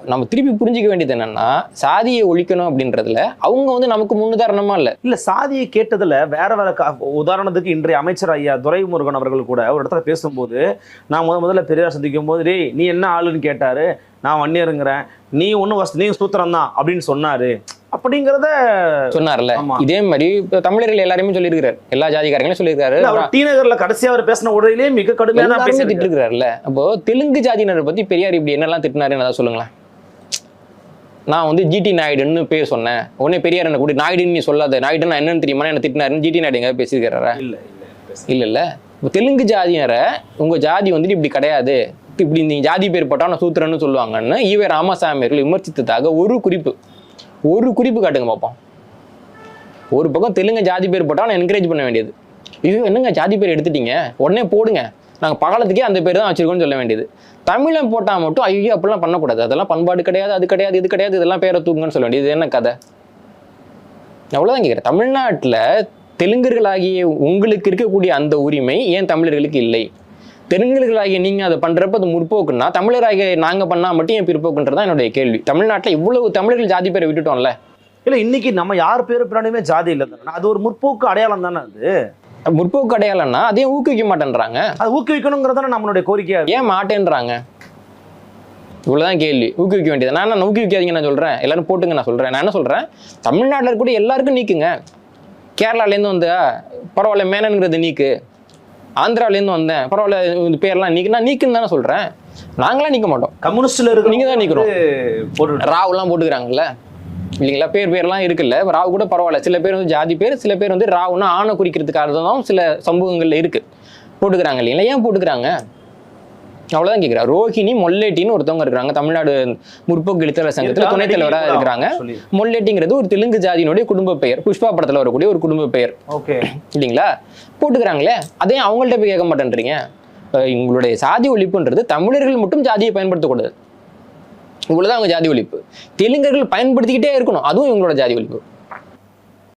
நம்ம திருப்பி புரிஞ்சிக்க வேண்டியது என்னன்னா, சாதியை ஒழிக்கணும் அப்படின்றதுல அவங்க வந்து நமக்கு முன்னுதாரணமா இல்ல. இல்ல சாதியை கேட்டதுல வேற வேற உதாரணத்துக்கு இன்றைய அமைச்சர் ஐயா துரைமுருகன் அவர்கள் கூட ஒரு இடத்துல பேசும்போது, நான் முதல்ல பெரியார் சந்திக்கும் போது, டேய் நீ என்ன ஆளுன்னு கேட்டாரு. நான் வன்னியருங்கிறேன், நீ நீ சூத்திரம் தான் அப்படின்னு சொன்னாரு. அப்படிங்கிறத சொன்னார்ல. இதே மாதிரி தமிழர்கள் எல்லாருமே சொல்லியிருக்காரு, எல்லா ஜாதிக்காரங்களும் சொல்லியிருக்காரு. டி நகர்ல கடைசியா அவர் பேசின உரையிலேயே மிக கடுமையான திட்டு இருக்காருல்ல. அப்போ தெலுங்கு ஜாதியினரை பத்தி பெரியார் இப்படி என்னெல்லாம் திட்டினாருன்னு அதான் சொல்லுங்களேன். நான் வந்து ஜிடி நாயுடுன்னு பேர் சொன்னேன், உடனே பெரியார் என்ன கூட நாயுடுன்னு நீ சொல்லாத, நாயுடுன்னு என்னன்னு தெரியுமா என்ன திட்டினாருன்னு ஜிடி நாயுடு எங்க பேசியிருக்காரா? இல்ல இப்போ தெலுங்கு ஜாதியினரை உங்க ஜாதி வந்துட்டு இப்படி கிடையாது, இப்படி நீ ஜாதி பேர் போட்டா நான் சூத்திரன்னு சொல்லுவாங்கன்னு ஈவே ராமசாமி அவர்கள் விமர்சித்ததாக ஒரு குறிப்பு காட்டுங்க பார்ப்போம். ஒரு பக்கம் தெலுங்கு ஜாதி பேர் போட்டா நான் என்கரேஜ் பண்ண வேண்டியது, ஐயோ என்னங்க ஜாதி பேர் எடுத்துட்டீங்க உடனே போடுங்க, நாங்கள் பகலத்துக்கே அந்த பேர் தான் வச்சிருக்கோம்னு சொல்ல வேண்டியது. தமிழன் போட்டால் மட்டும் ஐயோ அப்படிலாம் பண்ணக்கூடாது, அதெல்லாம் பண்பாடு கிடையாது, அது கிடையாது, இது கிடையாது, இதெல்லாம் பேரை தூக்குங்கன்னு சொல்ல வேண்டியது. என்ன கதை? அவ்வளோதான் கேட்குறேன். தமிழ்நாட்டில் தெலுங்கர்களாகிய உங்களுக்கு இருக்கக்கூடிய அந்த உரிமை ஏன் தமிழர்களுக்கு இல்லை? தெலுங்கர்களாகிய நீங்கள் அதை பண்ணுறப்ப அது முற்போக்குன்னா, தமிழராகிய நாங்கள் பண்ணால் மட்டும் ஏன் பிற்போக்குன்றது தான் என்னுடைய கேள்வி. தமிழ்நாட்டில் இவ்வளவு தமிழர்கள் ஜாதி பேரை விட்டுட்டோம்ல. இல்லை இன்னைக்கு நம்ம யார் பேரு பின்னாடியுமே ஜாதி இல்லை தானே, அது ஒரு முற்போக்கு அடையாளம் தானே. அது முற்போக்கு அடையாளம்னா அதையும் ஊக்குவிக்க மாட்டேன்றாங்க. அது ஊக்குவிக்கணுங்கிறதான நம்மளுடைய கோரிக்கையா? ஏன் மாட்டேன்றாங்க? இவ்வளவுதான் கேள்வி. ஊக்குவிக்க வேண்டியது. நான் என்ன ஊக்குவிக்காதீங்க நான் சொல்றேன், எல்லாரும் போட்டுங்க நான் சொல்றேன். நான் என்ன சொல்றேன், தமிழ்நாட்டில் இருக்கக்கூடிய எல்லாருக்கும் நீக்குங்க. கேரளாலேருந்து வந்தா பரவாயில்ல மேனன்கிறது நீக்கு, ஆந்திராவிலேருந்து வந்தேன் பரவாயில்ல இந்த பேர்லாம் நீக்குன்னு தானே சொல்றேன். நாங்களாம் நீக்க மாட்டோம். கம்யூனிஸ்ட்ல இருக்கு நீங்க தான் நீக்கிறோம். ராவுலாம் போட்டுக்கிறாங்கல்ல இல்லைங்களா, பேர்லாம் இருக்குல்ல. ராவ் கூட பரவாயில்ல, சில பேர் வந்து ஜாதி பேர், சில பேர் வந்து ராவுன்னா ஆணை குறிக்கிறதுக்காக தான் சில சமூகங்கள்ல இருக்கு போட்டுக்கிறாங்க இல்லைங்களா. ஏன் போட்டுக்கிறாங்க? அவ்வளவுதான் கேட்கிறேன். ரோஹிணி மொல்லேட்டின்னு ஒருத்தவங்க இருக்கிறாங்க, தமிழ்நாடு முற்போக்கு எழுத்தாளர் சங்கத்துல துணைத் தலைவராக இருக்கிறாங்க. மொல்லேட்டிங்கிறது ஒரு தெலுங்கு ஜாதியினுடைய குடும்ப பெயர், புஷ்பா படத்துல வரக்கூடிய ஒரு குடும்ப பெயர் இல்லைங்களா. போட்டுக்கிறாங்களே, அதே அவங்கள்ட்ட போய் கேட்க மாட்டேன்றீங்க. உங்களுடைய சாதி ஒழிப்புன்றது தமிழர்கள் மட்டும் ஜாதியை பயன்படுத்தக்கூடாது, இவ்வளவுதான் அவங்க ஜாதி ஒழிப்பு. தெலுங்கர்கள் பயன்படுத்திக்கிட்டே இருக்கணும், அதுவும் இவங்களோட ஜாதி ஒழிப்பு.